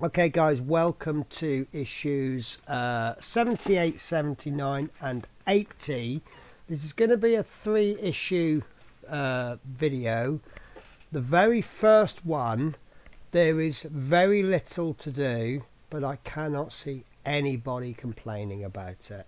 Okay guys, welcome to issues 78, 79 and 80. This is going to be a 3-issue video. The very first one, there is very little to do, but I cannot see anybody complaining about it.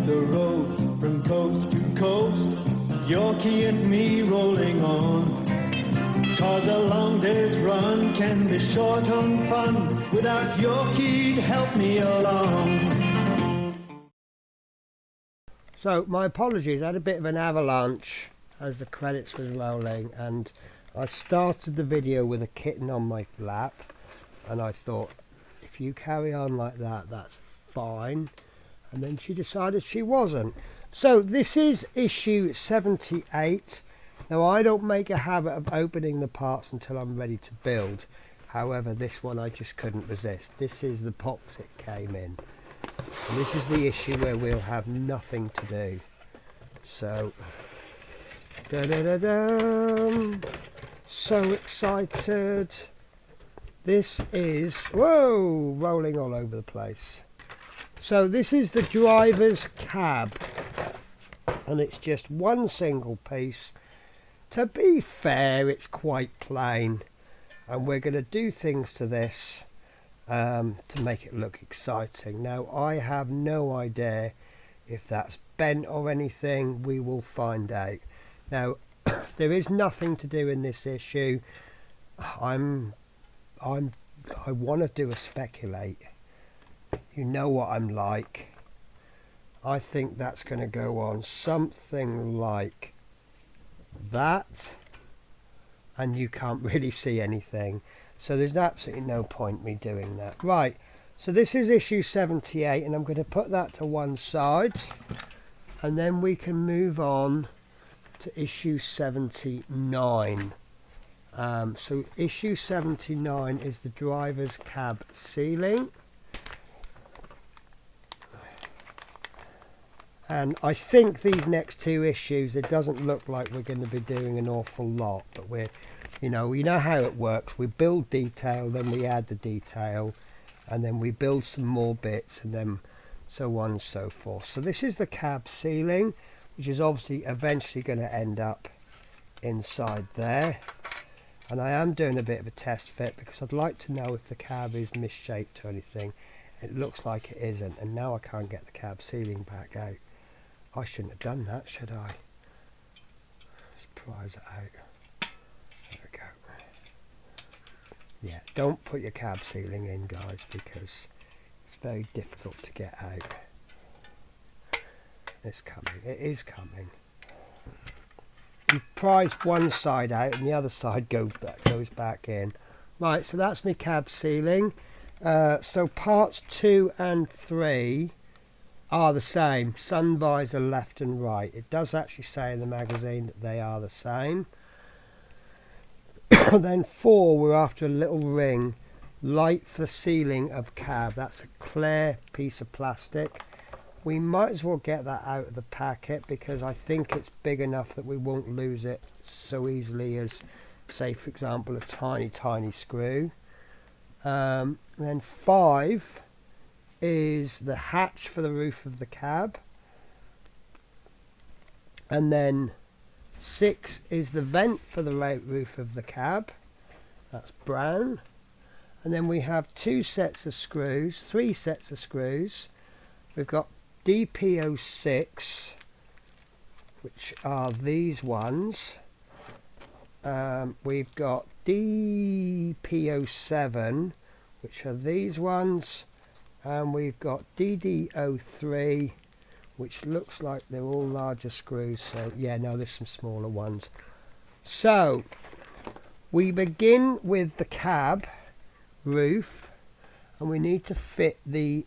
The road from coast to coast, Yorkie and me rolling on. 'Cause a long day's run can be short on fun without Yorkie to help me along. So my apologies, I had a bit of an avalanche as the credits was rolling, and I started the video with a kitten on my lap, and I thought, if you carry on like that, that's fine. And then she decided she wasn't. So this is issue 78. Now I don't make a habit of opening the parts until I'm ready to build. However, this one I just couldn't resist. This is the box it came in. And this is the issue where we'll have nothing to do. So, da-da-da-dum. So excited. This is, whoa, rolling all over the place. So this is the driver's cab, and it's just one single piece. To be fair, it's quite plain, and we're going to do things to this to make it look exciting. Now I have no idea if that's bent or anything. We will find out. Now there is nothing to do in this issue. I want to do a speculate. You know what I'm like. I think that's going to go on something like that, and you can't really see anything, so there's absolutely no point me doing that. Right, so this is issue 78, and I'm going to put that to one side, and then we can move on to issue 79. So issue 79 is the driver's cab ceiling. And I think these next two issues, it doesn't look like we're going to be doing an awful lot, but you know how it works. We build detail, then we add the detail, and then we build some more bits, and then so on and so forth. So this is the cab ceiling, which is obviously eventually going to end up inside there. And I am doing a bit of a test fit because I'd like to know if the cab is misshaped or anything. It looks like it isn't, and now I can't get the cab ceiling back out. I shouldn't have done that, should I? Let's prise it out. There we go. Yeah, don't put your cab ceiling in, guys, because it's very difficult to get out. It's coming. It is coming. You prise one side out and the other side goes back in. Right, so that's my cab ceiling. So parts 2 and 3 are the same. Sun visor left and right. It does actually say in the magazine that they are the same. Then 4, we're after a little ring. Light for ceiling of cab. That's a clear piece of plastic. We might as well get that out of the packet because I think it's big enough that we won't lose it so easily as, say, for example, a tiny screw. Then 5 is the hatch for the roof of the cab, and then 6 is the vent for the roof of the cab. That's brown. And then we have 3 sets of screws. We've got DPO6, which are these ones. We've got DPO7, which are these ones, and we've got DDO3, which looks like they're all larger screws. So yeah, no, there's some smaller ones. So we begin with the cab roof, and we need to fit the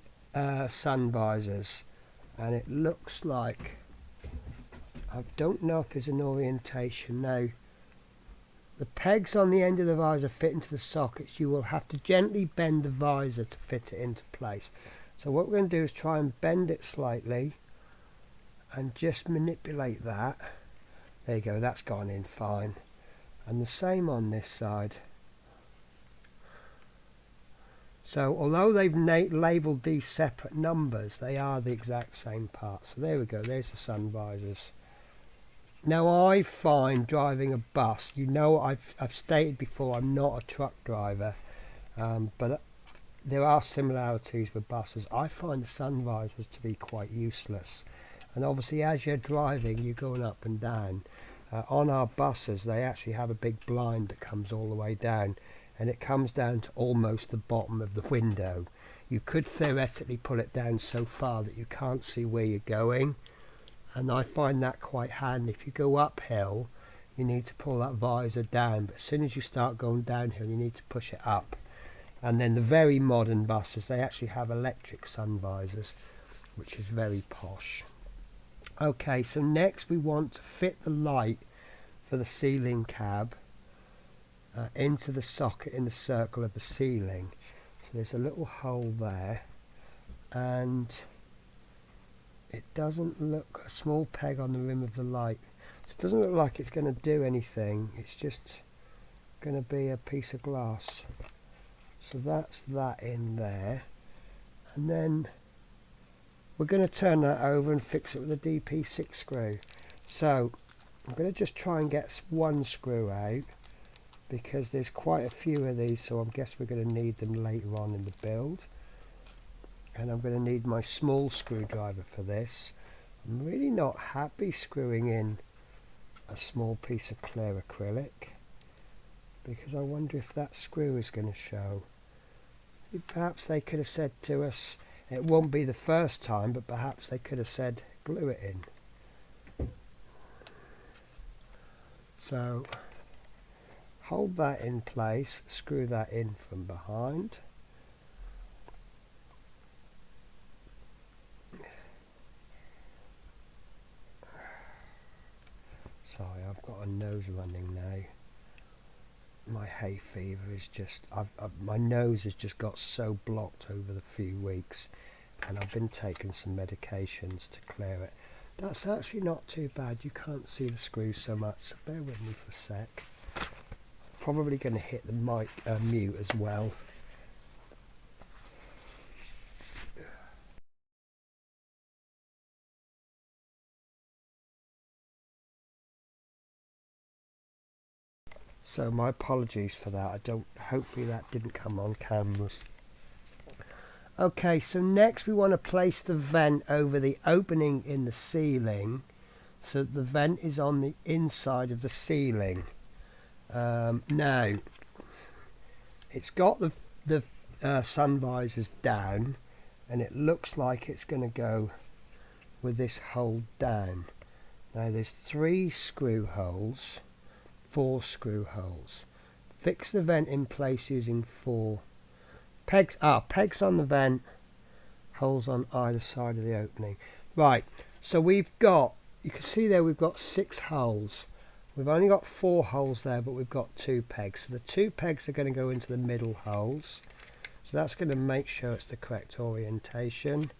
sun visors, and it looks like, I don't know if there's an orientation now. The pegs on the end of the visor fit into the sockets. You will have to gently bend the visor to fit it into place. So what we're going to do is try and bend it slightly and just manipulate that. There you go, that's gone in fine. And the same on this side. So although they've labelled these separate numbers, they are the exact same part. So there we go, there's the sun visors. Now I find driving a bus, you know, I've stated before I'm not a truck driver, but there are similarities with buses. I find the sun visors to be quite useless. And obviously as you're driving, you're going up and down. On our buses, they actually have a big blind that comes all the way down, and it comes down to almost the bottom of the window. You could theoretically pull it down so far that you can't see where you're going, and I find that quite handy. If you go uphill, you need to pull that visor down, but as soon as you start going downhill, you need to push it up. And then the very modern buses, they actually have electric sun visors, which is very posh. Okay, so next we want to fit the light for the ceiling cab into the socket in the circle of the ceiling. So there's a little hole there, and it doesn't look, a small peg on the rim of the light, so it doesn't look like it's going to do anything. It's just going to be a piece of glass. So that's that in there, and then we're going to turn that over and fix it with a DP6 screw. So I'm going to just try and get one screw out, because there's quite a few of these, so I guess we're going to need them later on in the build. And I'm going to need my small screwdriver for this. I'm really not happy screwing in a small piece of clear acrylic, because I wonder if that screw is going to show. Perhaps they could have said to us, it won't be the first time, but perhaps they could have said glue it in. So hold that in place, screw that in from behind. Sorry, I've got a nose running now. My hay fever is just, my nose has just got so blocked over the few weeks, and I've been taking some medications to clear it. That's actually not too bad. You can't see the screws so much, so bear with me for a sec. Probably going to hit the mic mute as well. So my apologies for that. Hopefully that didn't come on cameras. Okay, so next we want to place the vent over the opening in the ceiling, so that the vent is on the inside of the ceiling. Now it's got the sun visors down, and it looks like it's going to go with this hole down. Now there's 3 screw holes, 4 screw holes. Fix the vent in place using 4 pegs. Pegs on the vent, holes on either side of the opening. Right, so we've got, you can see there we've got 6 holes. We've only got 4 holes there, but we've got 2 pegs. So the 2 pegs are going to go into the middle holes. So that's going to make sure it's the correct orientation.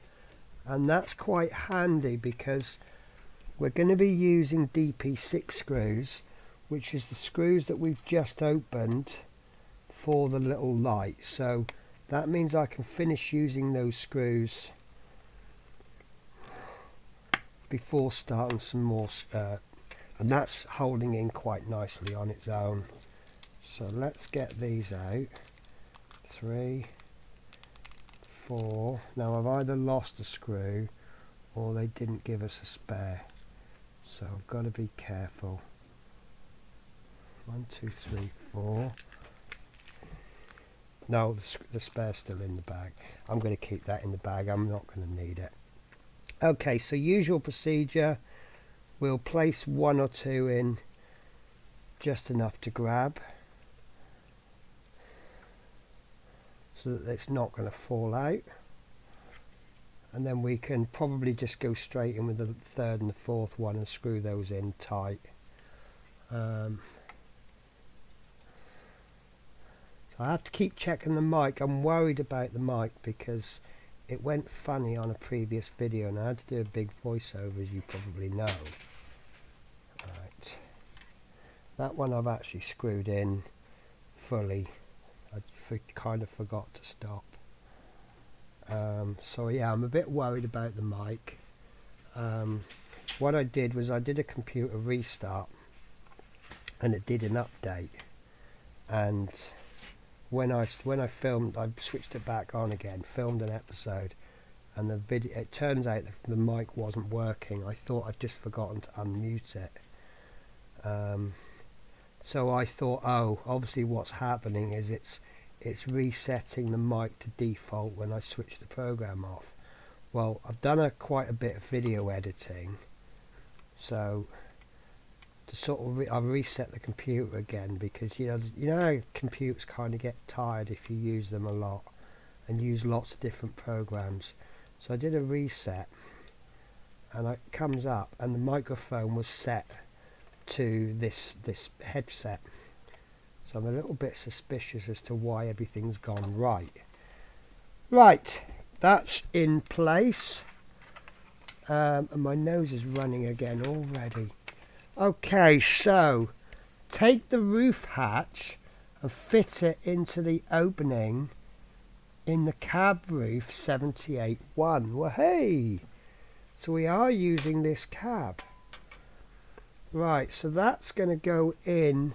And that's quite handy, because we're going to be using DP6 screws, which is the screws that we've just opened for the little light. So that means I can finish using those screws before starting some more, and that's holding in quite nicely on its own. So let's get these out. 3, 4. Now I've either lost a screw or they didn't give us a spare, so I've got to be careful. 1, 2, 3, 4. No, the spare's still in the bag. I'm going to keep that in the bag. I'm not going to need it. Okay, so usual procedure. We'll place 1 or 2 in, just enough to grab, so that it's not going to fall out. And then we can probably just go straight in with the 3rd and the 4th one and screw those in tight. I have to keep checking the mic. I'm worried about the mic because it went funny on a previous video and I had to do a big voiceover, as you probably know. Right, that one I've actually screwed in fully. I kind of forgot to stop. So yeah, I'm a bit worried about the mic. What I did was I did a computer restart and it did an update, and when I filmed, I switched it back on again, filmed an episode, and the video, it turns out that the mic wasn't working. I thought I'd just forgotten to unmute it. So I thought, oh, obviously what's happening is it's resetting the mic to default when I switch the program off. Well, I've done quite a bit of video editing, so to sort of I've reset the computer again, because you know how computers kind of get tired if you use them a lot and use lots of different programs. So I did a reset, and it comes up, and the microphone was set to this headset. So I'm a little bit suspicious as to why everything's gone right. Right, that's in place. And my nose is running again already. Okay, so take the roof hatch and fit it into the opening in the cab roof 78-1. Well, hey! So we are using this cab. Right, so that's going to go in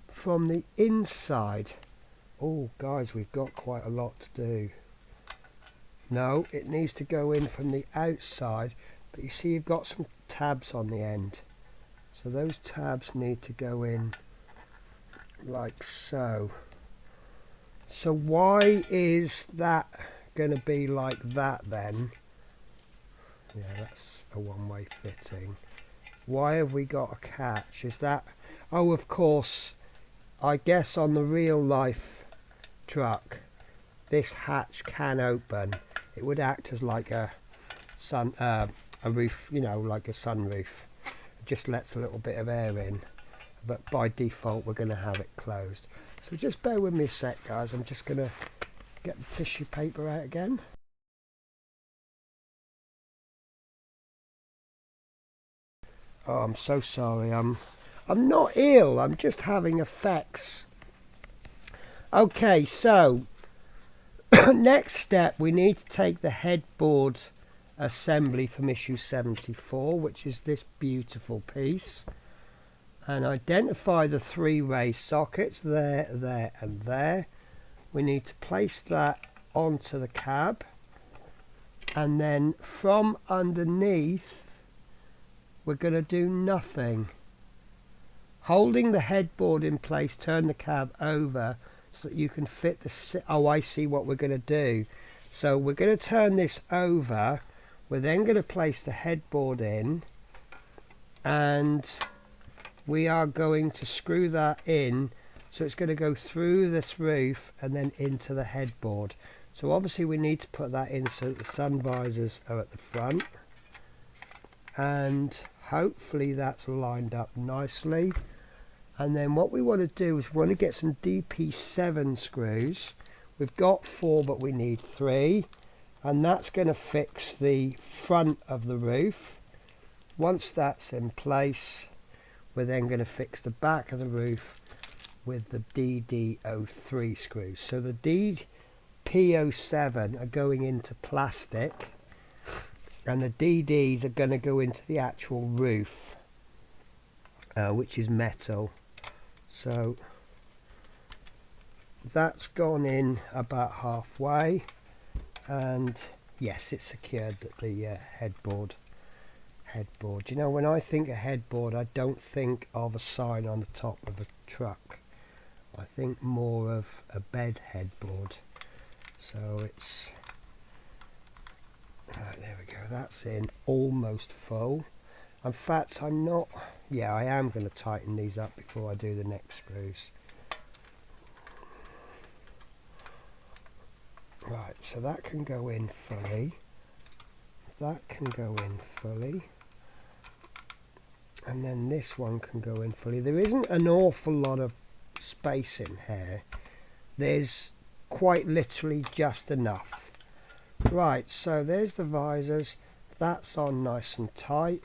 from the inside. Oh, guys, we've got quite a lot to do. No, it needs to go in from the outside, but you see you've got some tabs on the end. So those tabs need to go in like so. So why is that going to be like that then? Yeah, that's a one-way fitting. Why have we got a catch? Is that... Oh, of course, I guess on the real life truck, this hatch can open. It would act as like a roof, you know, like a sunroof. It just lets a little bit of air in, but by default we're going to have it closed. So just bear with me a sec, guys. I'm just going to get the tissue paper out again. Oh, I'm so sorry. I'm not ill. I'm just having effects. Okay, so next step, we need to take the headboard assembly from issue 74, which is this beautiful piece, and identify the 3 raised sockets there, there and there. We need to place that onto the cab, and then from underneath we're going to do nothing. Holding the headboard in place, turn the cab over so that you can fit the... Oh, I see what we're going to do. So we're going to turn this over. We're then going to place the headboard in, and we are going to screw that in. So it's going to go through this roof and then into the headboard. So obviously we need to put that in so that the sun visors are at the front. And hopefully that's lined up nicely. And then what we want to do is we want to get some DP7 screws. We've got 4, but we need 3. And that's going to fix the front of the roof. Once that's in place, we're then going to fix the back of the roof with the DD03 screws. So the DP07 are going into plastic, and the DDs are going to go into the actual roof, which is metal. So that's gone in about halfway, and yes, it's secured the headboard. You know, when I think of headboard, I don't think of a sign on the top of a truck. I think more of a bed headboard. So it's... Right, there we go, that's in, almost full. In fact, I'm not... Yeah, I am going to tighten these up before I do the next screws. Right, so that can go in fully. That can go in fully. And then this one can go in fully. There isn't an awful lot of space in here. There's quite literally just enough. Right, so there's the visors. That's on nice and tight.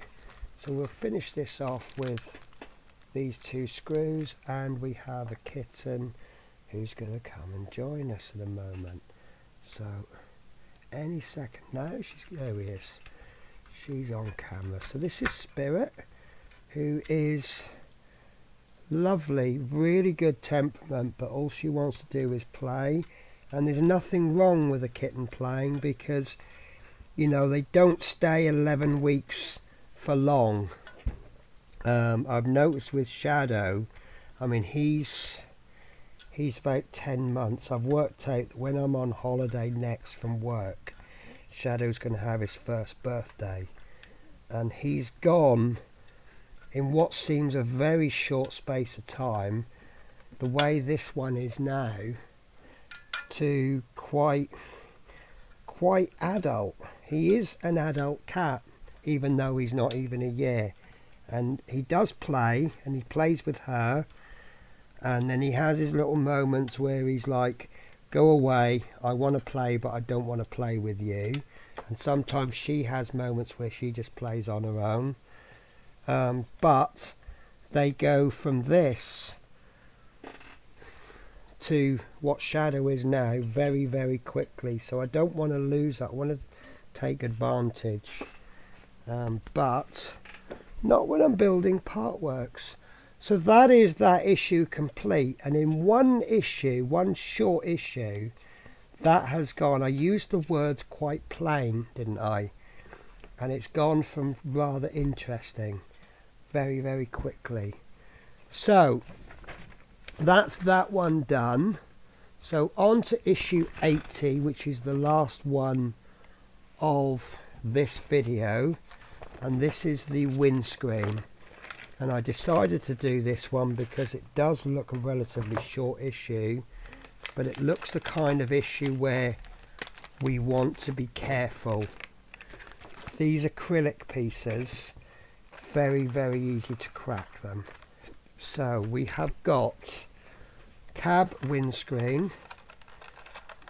So we'll finish this off with these 2 screws, and we have a kitten who's going to come and join us in a moment. So any second now, there he is. She's on camera. So this is Spirit, who is lovely, really good temperament, but all she wants to do is play. And there's nothing wrong with a kitten playing, because you know they don't stay 11 weeks for long. I've noticed with Shadow, I mean he's about 10 months. I've worked out that when I'm on holiday next from work, Shadow's going to have his first birthday, and he's gone in what seems a very short space of time, the way this one is now, to quite adult. He is an adult cat, even though he's not even a year, and he does play, and he plays with her, and then he has his little moments where he's like, go away, I want to play but I don't want to play with you. And sometimes she has moments where she just plays on her own, but they go from this to what Shadow is now very, very quickly. So I don't want to lose that. I want to take advantage, but not when I'm building part works. So that is that issue complete. And in one issue, one short issue, that has gone. I used the words quite plain, didn't I? And it's gone from rather interesting very, very quickly. So that's that one done. So on to issue 80, which is the last one of this video, and this is the windscreen. And I decided to do this one because it does look a relatively short issue, but it looks the kind of issue where we want to be careful. These acrylic pieces, very, very easy to crack them. So we have got cab windscreen.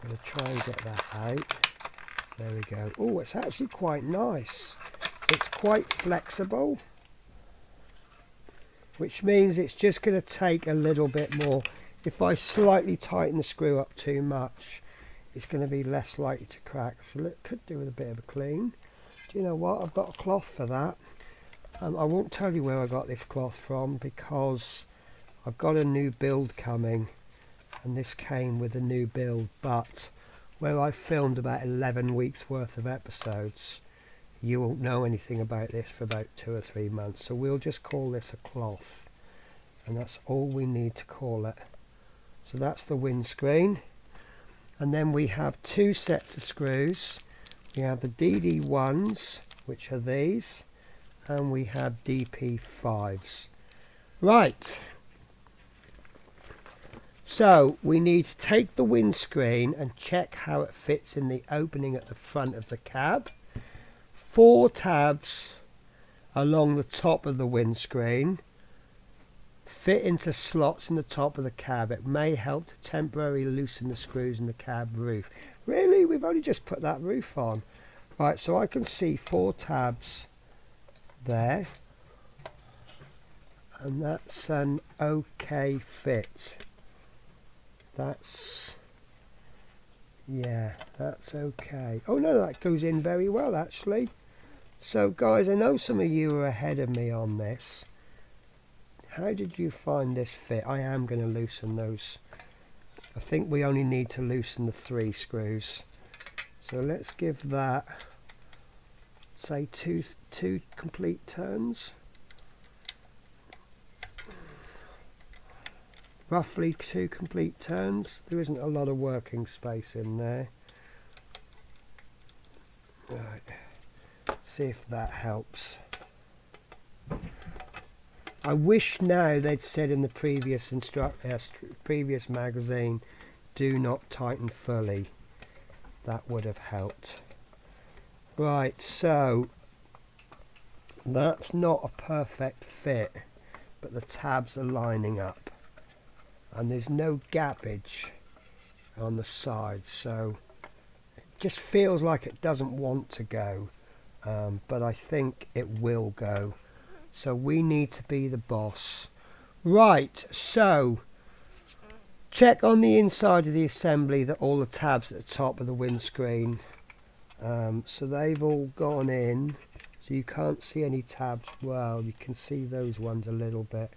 I'm going to try and get that out. There we go. Oh, it's actually quite nice. It's quite flexible, which means it's just going to take a little bit more. If I slightly tighten the screw up too much, it's going to be less likely to crack. So it could do with a bit of a clean. Do you know what? I've got a cloth for that. I won't tell you where I got this cloth from, because I've got a new build coming, and this came with a new build, but where I filmed about 11 weeks worth of episodes, you won't know anything about this for about 2 or 3 months. So we'll just call this a cloth, and that's all we need to call it. So that's the windscreen. And then we have 2 sets of screws. We have the DD1s, which are these, and we have DP5s. Right. So we need to take the windscreen and check how it fits in the opening at the front of the cab. 4 tabs along the top of the windscreen fit into slots in the top of the cab. It may help to temporarily loosen the screws in the cab roof. Really? We've only just put that roof on. Right, so I can see 4 tabs there, and that's an okay fit. That's, yeah, that's okay. Oh no, that goes in very well actually. So guys, I know some of you are ahead of me on this. How did you find this fit? I am going to loosen those. I think we only need to loosen the 3 screws. So let's give that, say, two complete turns. Roughly 2 complete turns. There isn't a lot of working space in there. Right. See if that helps. I wish now they'd said in the previous previous magazine, do not tighten fully. That would have helped. Right, so that's not a perfect fit, but the tabs are lining up, and there's no gappage on the sides, so it just feels like it doesn't want to go, but I think it will go. So we need to be the boss. Right, so check on the inside of the assembly that all the tabs at the top of the windscreen, so they've all gone in, so you can't see any tabs. Well, you can see those ones a little bit.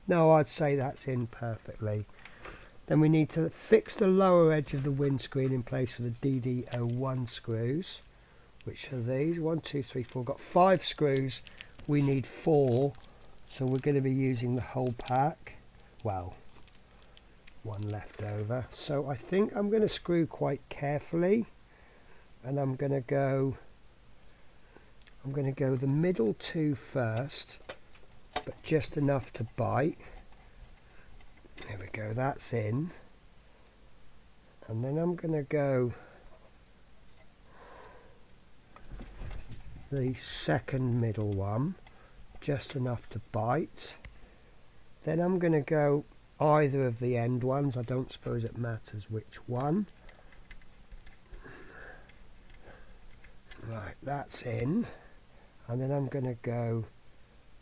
No, I'd say that's in perfectly. Then we need to fix the lower edge of the windscreen in place for the DD01 screws, which are these. 1, 2, 3, 4. Got 5 screws. We need 4, so we're going to be using the whole pack. Well, 1 left over. So I think I'm going to screw quite carefully, and I'm going to go the middle 2 first, but just enough to bite. There we go, that's in. And then I'm going to go the second middle one, just enough to bite. Then I'm going to go either of the end ones. I don't suppose it matters which one. Right, that's in. And then I'm going to go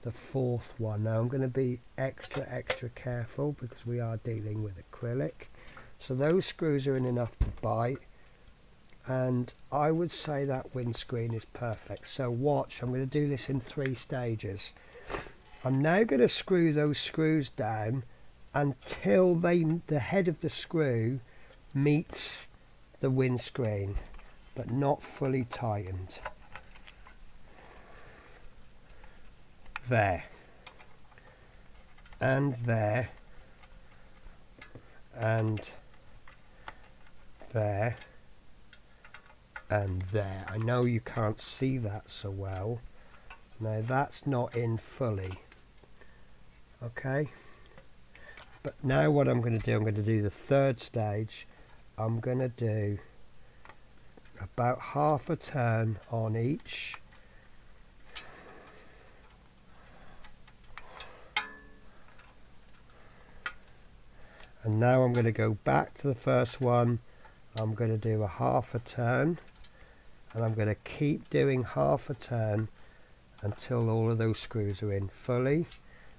the 4th one. Now I'm going to be extra careful because we are dealing with acrylic. So those screws are in enough to bite, and I would say that windscreen is perfect. So watch, I'm going to do this in 3 stages. I'm now going to screw those screws down until the head of the screw meets the windscreen, but not fully tightened. There, and there, and there, and there. I know you can't see that so well. Now that's not in fully. Okay, but now what I'm going to do, I'm going to do the 3rd stage. I'm going to do about half a turn on each. And now I'm going to go back to the first one. I'm going to do a half a turn, and I'm going to keep doing half a turn until all of those screws are in fully.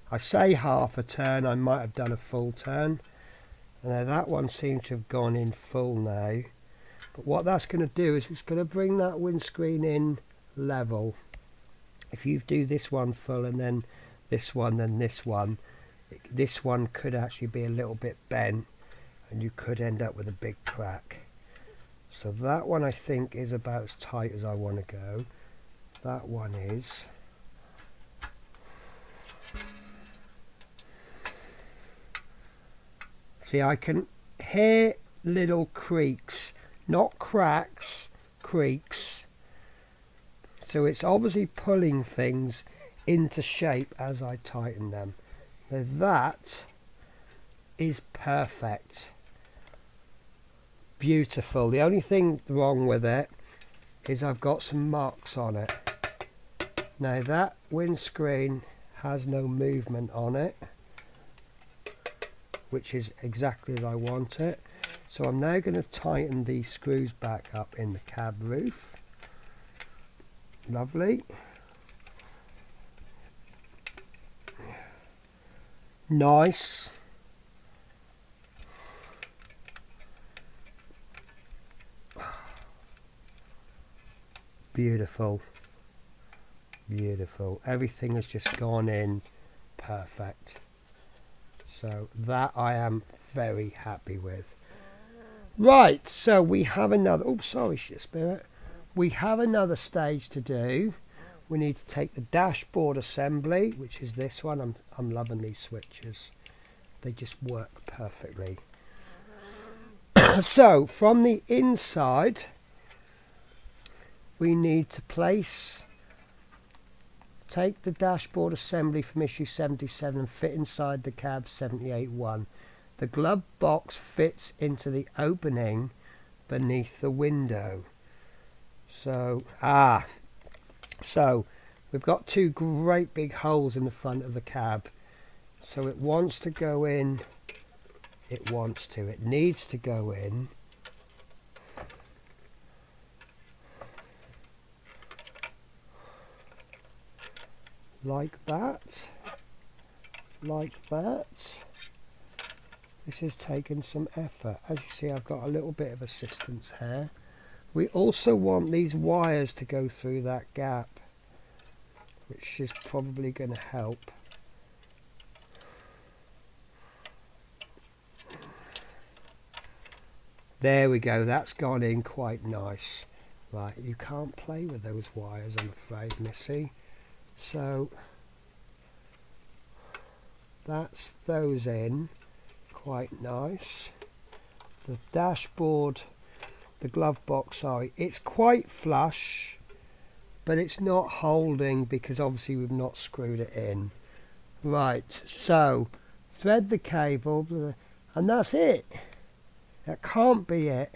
I say half a turn, I might have done a full turn. And now that one seems to have gone in full now. But what that's going to do is it's going to bring that windscreen in level. If you do this one full and then this one, then this one could actually be a little bit bent, and you could end up with a big crack. So that one I think is about as tight as I want to go. That one is. See, I can hear little creaks, not cracks, creaks. So it's obviously pulling things into shape as I tighten them. Now that is perfect. Beautiful. The only thing wrong with it is I've got some marks on it. Now that windscreen has no movement on it, which is exactly as I want it. So I'm now going to tighten these screws back up in the cab roof. Lovely. Nice. Beautiful. Beautiful. Everything has just gone in perfect. So that I am very happy with. Right, so we have another, oh sorry Spirit. We have another stage to do. We need to take the dashboard assembly, which is this one. I'm loving these switches. They just work perfectly. So from the inside, we need to take the dashboard assembly from issue 77 and fit inside the cab 78-1. The glove box fits into the opening beneath the window. So we've got 2 great big holes in the front of the cab. So it wants to go in. It needs to go in. like that, like that. This has taken some effort. As you see, I've got a little bit of assistance here. We also want these wires to go through that gap, which is probably going to help. There we go, that's gone in quite nice. Right, you can't play with those wires, I'm afraid, Missy. So that's those in quite nice. The dashboard, the glove box, sorry, it's quite flush, but it's not holding because obviously we've not screwed it in. Right, so thread the cable, and that's it. That can't be it.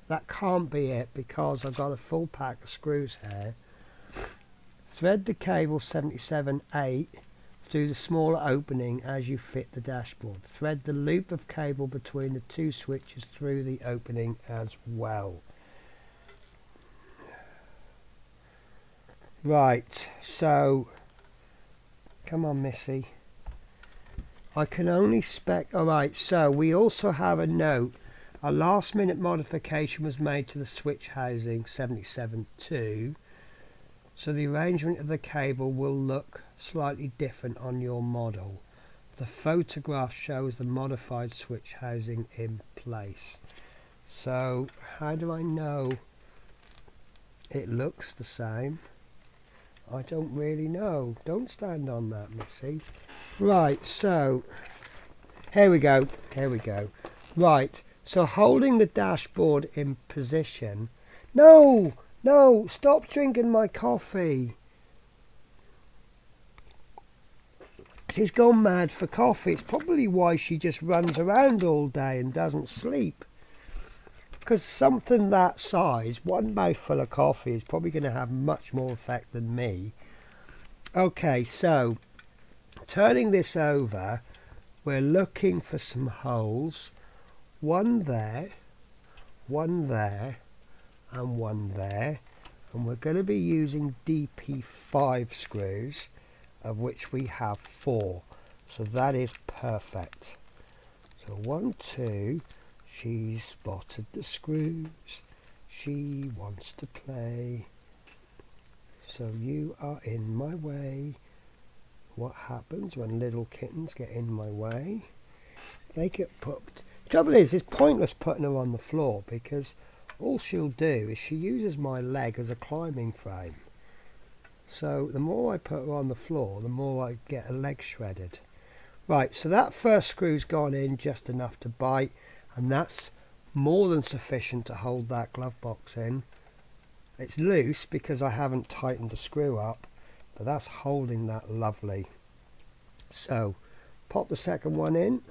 That can't be it because I've got a full pack of screws here. Thread the cable 77/8 through the smaller opening as you fit the dashboard. Thread the loop of cable between the two switches through the opening as well. Right, so come on, Missy. I can only spec. Alright, so we also have a note. A last minute modification was made to the switch housing 77.2, so the arrangement of the cable will look slightly different on your model. The photograph shows the modified switch housing in place. So how do I know it looks the same? I don't really know. Don't stand on that, Missy. Right, so here we go. Here we go. Right, so holding the dashboard in position. No, no, stop drinking my coffee. She's gone mad for coffee. It's probably why she just runs around all day and doesn't sleep. Because something that size, one mouthful of coffee is probably going to have much more effect than me. Okay, so turning this over, we're looking for some holes. One there, one there, and one there. And we're going to be using DP5 screws, of which we have 4. So that is perfect. So 1, 2. She's spotted the screws. She wants to play. So you are in my way. What happens when little kittens get in my way? They get put. Trouble is, it's pointless putting her on the floor because all she'll do is she uses my leg as a climbing frame. So the more I put her on the floor, the more I get her leg shredded. Right, so that first screw's gone in just enough to bite. And that's more than sufficient to hold that glove box in. It's loose because I haven't tightened the screw up, but that's holding that lovely. So pop the second one in.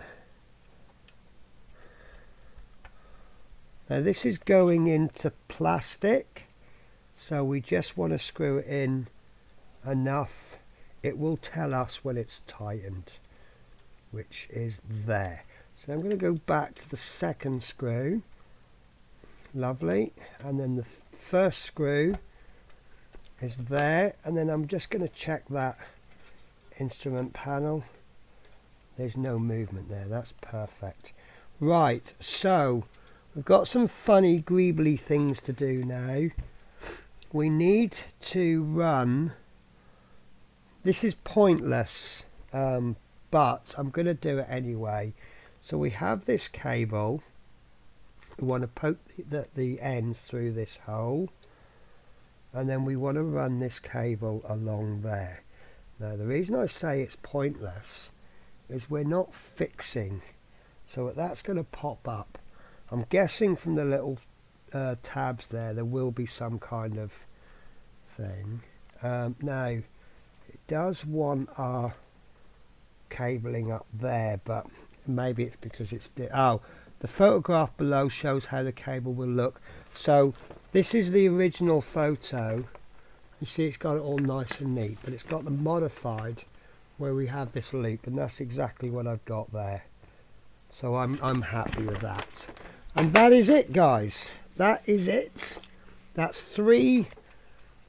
Now this is going into plastic, so we just want to screw it in enough. It will tell us when it's tightened, which is there. So I'm going to go back to the second screw. Lovely. And then the first screw is there. And then I'm just going to check that instrument panel. There's no movement there. That's perfect. Right. So we've got some funny greebly things to do now. We need to run. This is pointless, but I'm going to do it anyway. So we have this cable. We want to poke the ends through this hole, and then we want to run this cable along there. Now the reason I say it's pointless is we're not fixing, so that's going to pop up. I'm guessing from the little tabs there will be some kind of thing. Now it does want our cabling up there, but maybe it's because it's the photograph below shows how the cable will look. So this is the original photo. You see it's got it all nice and neat, but it's got the modified where we have this loop, and that's exactly what I've got there. So I'm happy with that. And that is it, guys. That is it. That's 3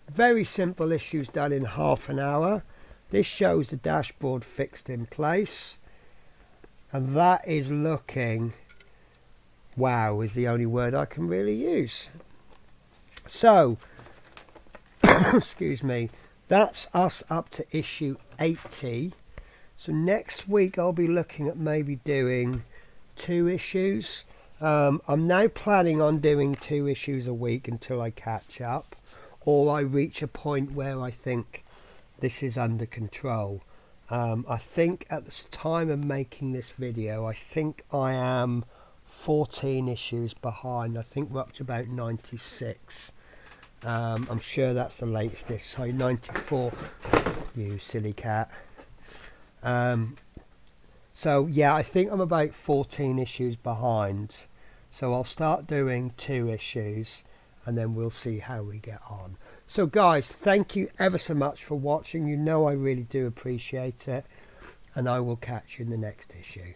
very simple issues done in half an hour. This shows the dashboard fixed in place, and that is looking, wow is the only word I can really use. So excuse me, that's us up to issue 80. So next week I'll be looking at maybe doing 2 issues. I'm now planning on doing 2 issues a week until I catch up, or I reach a point where I think this is under control. I think at the time of making this video, I think I am 14 issues behind. I think we're up to about 96. I'm sure that's the latest issue. Sorry, 94. You silly cat. So yeah, I think I'm about 14 issues behind. So I'll start doing 2 issues and then we'll see how we get on. So guys, thank you ever so much for watching. You know I really do appreciate it, and I will catch you in the next issue.